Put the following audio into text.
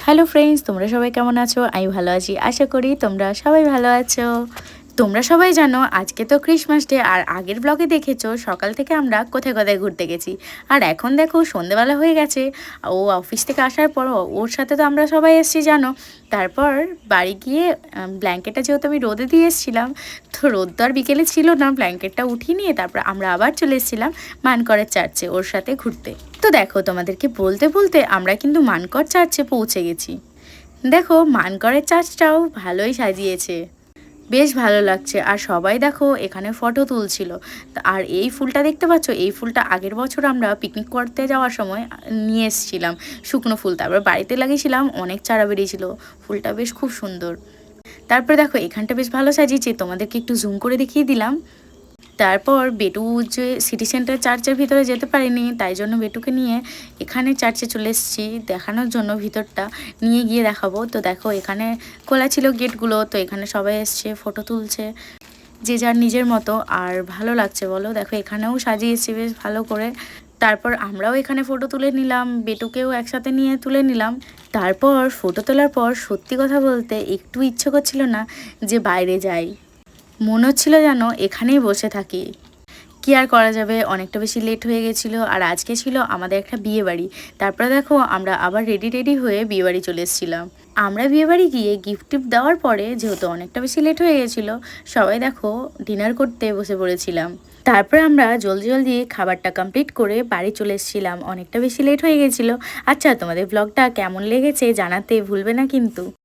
Hello friends, তোমরা সবাই কেমন আছো? আমি ভালো আছি, আশা করি তোমরা সবাই ভালো আছো। তোমরা সবাই জানো আজকে তো ক্রিসমাস ডে, আর আগের ব্লগে দেখেছো সকাল থেকে আমরা কোথায় কোথায় ঘুরতে গেছি। আর এখন দেখো সন্ধেবেলা হয়ে গেছে। ও অফিস থেকে আসার পর ওর সাথে তো আমরা সবাই এসেছি জানো। তারপর বাড়ি গিয়ে ব্ল্যাঙ্কেটটা যেহেতু আমি রোদে দিয়ে এসেছিলাম, তো রোদ তো আর বিকেলে ছিল না, ব্ল্যাঙ্কেটটা উঠিয়ে নিয়ে তারপর আমরা আবার চলে এসেছিলাম মানকরের চার্চে ওর সাথে ঘুরতে। তো দেখো তোমাদেরকে বলতে বলতে আমরা কিন্তু মানকর চার্চে পৌঁছে গেছি। দেখো মানকরের চার্চটাও ভালোই সাজিয়েছে, বেশ ভালো লাগছে। আর সবাই দেখো এখানে ফটো তুলছিল। আর এই ফুলটা দেখতে পাচ্ছ, এই ফুলটা আগের বছর আমরা পিকনিক করতে যাওয়ার সময় নিয়ে এসেছিলাম, শুকনো ফুল। তারপর বাড়িতে লাগিয়েছিলাম, অনেক চারা বেরিয়েছিল, ফুলটা বেশ খুব সুন্দর। তারপরে দেখো এখানটা বেশ ভালো সাজিয়েছে, তোমাদেরকে একটু জুম করে দেখিয়ে দিলাম। তারপর বেটু যে সিটি সেন্টার চার্চের ভিতরে যেতে পারিনি, তাই জন্য বেটুকে নিয়ে এখানে চার্চে চলে এসেছি দেখানোর জন্য, ভিতরটা নিয়ে গিয়ে দেখাবো। তো দেখো এখানে খোলা ছিল গেটগুলো, তো এখানে সবাই এসছে, ফটো তুলছে যে যার নিজের মতো। আর ভালো লাগছে বলো, দেখো এখানেও সাজিয়েছি বেশ ভালো করে। তারপর আমরাও এখানে ফটো তুলে নিলাম, বেটুকেও একসাথে নিয়ে তুলে নিলাম। তারপর ফটো তোলার পর সত্যি কথা বলতে একটু ইচ্ছে করছিল না যে বাইরে যাই, মনে হচ্ছিল যেন এখানেই বসে থাকি। কি আর করা যাবে, অনেকটা বেশি লেট হয়ে গেছিলো। আর আজকে ছিল আমাদের একটা বিয়ে বাড়ি। তারপরে দেখো আমরা আবার রেডি হয়ে বিয়ে বাড়ি চলে এসেছিলাম। আমরা বিয়ে বাড়ি গিয়ে গিফট টিফট দেওয়ার পরে যেহেতু অনেকটা বেশি লেট হয়ে গেছিলো, সবাই দেখো ডিনার করতে বসে পড়েছিলাম। তারপরে আমরা জলদি জলদি খাবারটা কমপ্লিট করে বাড়ি চলে এসেছিলাম, অনেকটা বেশি লেট হয়ে গেছিলো। আচ্ছা, তোমাদের ব্লগটা কেমন লেগেছে জানাতে ভুলবে না কিন্তু।